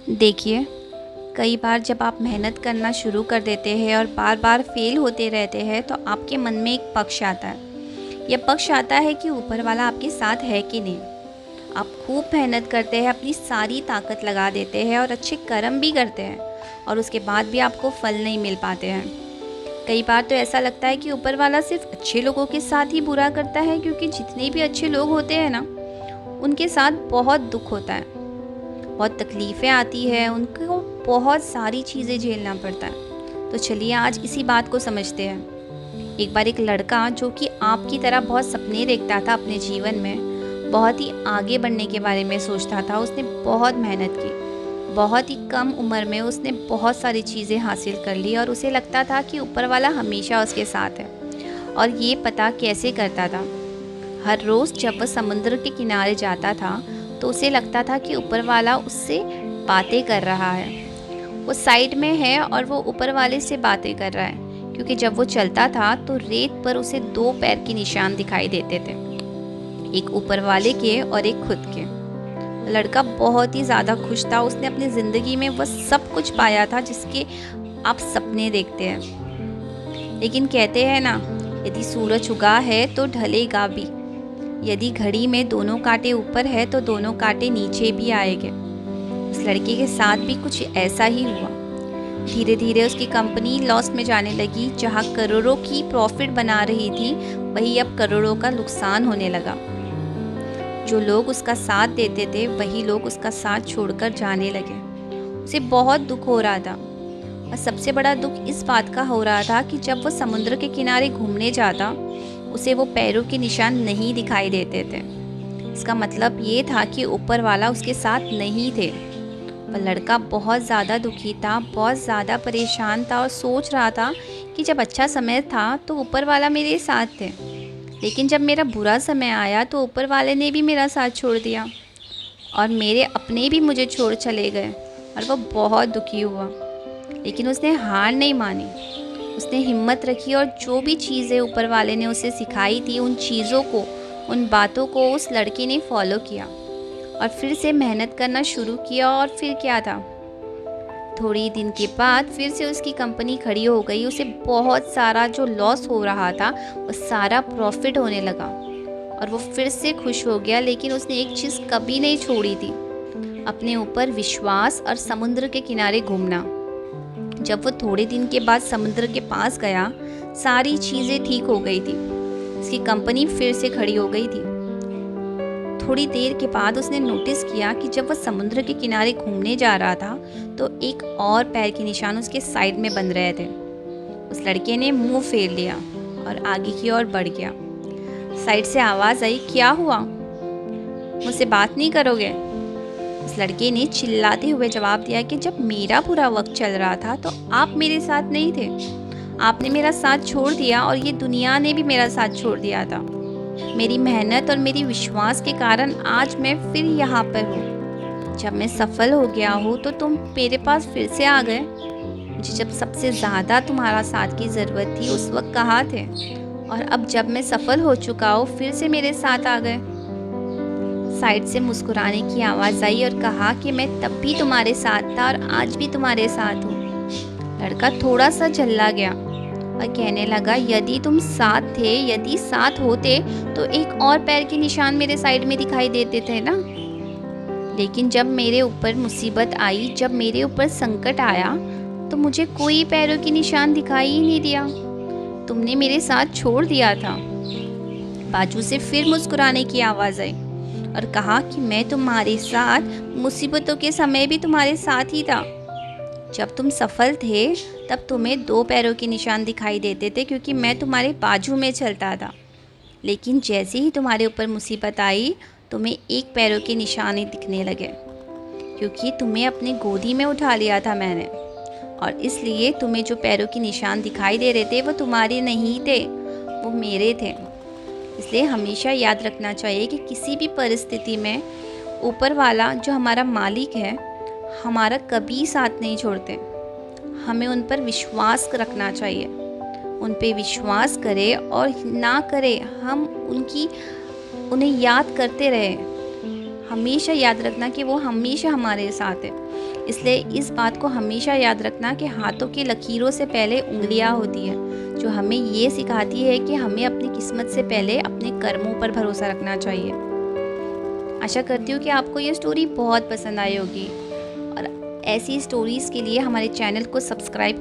देखिए, कई बार जब आप मेहनत करना शुरू कर देते हैं और बार बार फेल होते रहते हैं तो आपके मन में एक पक्ष आता है। यह पक्ष आता है कि ऊपर वाला आपके साथ है कि नहीं। आप खूब मेहनत करते हैं, अपनी सारी ताकत लगा देते हैं और अच्छे कर्म भी करते हैं और उसके बाद भी आपको फल नहीं मिल पाते हैं। कई बार तो ऐसा लगता है कि ऊपर वाला सिर्फ अच्छे लोगों के साथ ही बुरा करता है, क्योंकि जितने भी अच्छे लोग होते हैं ना, उनके साथ बहुत दुख होता है, बहुत तकलीफ़ें आती है, उनको बहुत सारी चीज़ें झेलना पड़ता है। तो चलिए आज इसी बात को समझते हैं। एक बार एक लड़का जो कि आपकी तरह बहुत सपने देखता था अपने जीवन में, बहुत ही आगे बढ़ने के बारे में सोचता था। उसने बहुत मेहनत की, बहुत ही कम उम्र में उसने बहुत सारी चीज़ें हासिल कर ली और उसे लगता था कि ऊपर वाला हमेशा उसके साथ है। और ये पता कैसे करता था? हर रोज़ जब वह समुद्र के किनारे जाता था तो उसे लगता था कि ऊपर वाला उससे बातें कर रहा है। वो साइड में है और वो ऊपर वाले से बातें कर रहा है, क्योंकि जब वो चलता था तो रेत पर उसे दो पैर के निशान दिखाई देते थे, एक ऊपर वाले के और एक खुद के। लड़का बहुत ही ज़्यादा खुश था। उसने अपनी ज़िंदगी में वह सब कुछ पाया था जिसके आप सपने देखते हैं। लेकिन कहते हैं ना, यदि सूरज उगा है तो ढलेगा भी। यदि घड़ी में दोनों कांटे ऊपर है तो दोनों कांटे नीचे भी आएंगे। उस लड़के के साथ भी कुछ ऐसा ही हुआ। धीरे धीरे उसकी कंपनी लॉस में जाने लगी। जहां करोड़ों की प्रॉफिट बना रही थी, वही अब करोड़ों का नुकसान होने लगा। जो लोग उसका साथ देते थे वही लोग उसका साथ छोड़कर जाने लगे। उसे बहुत दुख हो रहा था और सबसे बड़ा दुख इस बात का हो रहा था कि जब वो समुद्र के किनारे घूमने जाता, उसे वो पैरों के निशान नहीं दिखाई देते थे। इसका मतलब ये था कि ऊपर वाला उसके साथ नहीं थे। पर लड़का बहुत ज़्यादा दुखी था, बहुत ज़्यादा परेशान था और सोच रहा था कि जब अच्छा समय था तो ऊपर वाला मेरे साथ थे, लेकिन जब मेरा बुरा समय आया तो ऊपर वाले ने भी मेरा साथ छोड़ दिया और मेरे अपने भी मुझे छोड़ चले गए। और वो बहुत दुखी हुआ, लेकिन उसने हार नहीं मानी। उसने हिम्मत रखी और जो भी चीज़ें ऊपर वाले ने उसे सिखाई थी, उन चीज़ों को, उन बातों को उस लड़के ने फॉलो किया और फिर से मेहनत करना शुरू किया। और फिर क्या था, थोड़ी दिन के बाद फिर से उसकी कंपनी खड़ी हो गई। उसे बहुत सारा जो लॉस हो रहा था वो सारा प्रॉफिट होने लगा और वो फिर से खुश हो गया। लेकिन उसने एक चीज़ कभी नहीं छोड़ी थी, अपने ऊपर विश्वास और समुद्र के किनारे घूमना। जब वो थोड़े दिन के बाद समुद्र के पास गया, सारी चीज़ें ठीक हो गई थी। उसकी कंपनी फिर से खड़ी हो गई थी। थोड़ी देर के बाद उसने नोटिस किया कि जब वह समुद्र के किनारे घूमने जा रहा था तो एक और पैर के निशान उसके साइड में बन रहे थे। उस लड़के ने मुंह फेर लिया और आगे की ओर बढ़ गया। साइड से आवाज़ आई, क्या हुआ, मुझसे बात नहीं करोगे? उस लड़के ने चिल्लाते हुए जवाब दिया कि जब मेरा बुरा वक्त चल रहा था तो आप मेरे साथ नहीं थे। आपने मेरा साथ छोड़ दिया और ये दुनिया ने भी मेरा साथ छोड़ दिया था। मेरी मेहनत और मेरी विश्वास के कारण आज मैं फिर यहाँ पर हूँ। जब मैं सफल हो गया हूँ तो तुम मेरे पास फिर से आ गए। मुझे जब सबसे ज़्यादा तुम्हारा साथ की ज़रूरत थी उस वक्त कहाँ थे? और अब जब मैं सफल हो चुका हूँ फिर से मेरे साथ आ गए। साइड से मुस्कुराने की आवाज़ आई और कहा कि मैं तब भी तुम्हारे साथ था और आज भी तुम्हारे साथ हूँ। लड़का थोड़ा सा झल्ला गया और कहने लगा, यदि तुम साथ थे, यदि साथ होते तो एक और पैर के निशान मेरे साइड में दिखाई देते थे ना। लेकिन जब मेरे ऊपर मुसीबत आई, जब मेरे ऊपर संकट आया तो मुझे कोई पैरों के निशान दिखाई ही नहीं दिया। तुमने मेरे साथ छोड़ दिया था। बाजू से फिर मुस्कुराने की आवाज़ आई और कहा कि मैं तुम्हारे साथ मुसीबतों के समय भी तुम्हारे साथ ही था। जब तुम सफल थे तब तुम्हें दो पैरों के निशान दिखाई देते थे, क्योंकि मैं तुम्हारे बाजू में चलता था। लेकिन जैसे ही तुम्हारे ऊपर मुसीबत आई, तुम्हें एक पैरों के निशान ही दिखने लगे, क्योंकि तुम्हें अपनी गोदी में उठा लिया था मैंने। और इसलिए तुम्हें जो पैरों के निशान दिखाई दे रहे थे वो तुम्हारे नहीं थे, वो मेरे थे। इसलिए हमेशा याद रखना चाहिए कि किसी भी परिस्थिति में ऊपर वाला जो हमारा मालिक है, हमारा कभी साथ नहीं छोड़ते। हमें उन पर विश्वास रखना चाहिए, उन पे विश्वास करें और ना करें, हम उन्हें याद करते रहें। हमेशा याद रखना कि वो हमेशा हमारे साथ है। इसलिए इस बात को हमेशा याद रखना कि हाथों की लकीरों से पहले उंगलियां होती है, जो हमें ये सिखाती है कि हमें अपनी किस्मत से पहले अपने कर्मों पर भरोसा रखना चाहिए। आशा करती हूँ कि आपको ये स्टोरी बहुत पसंद आई होगी और ऐसी स्टोरीज़ के लिए हमारे चैनल को सब्सक्राइब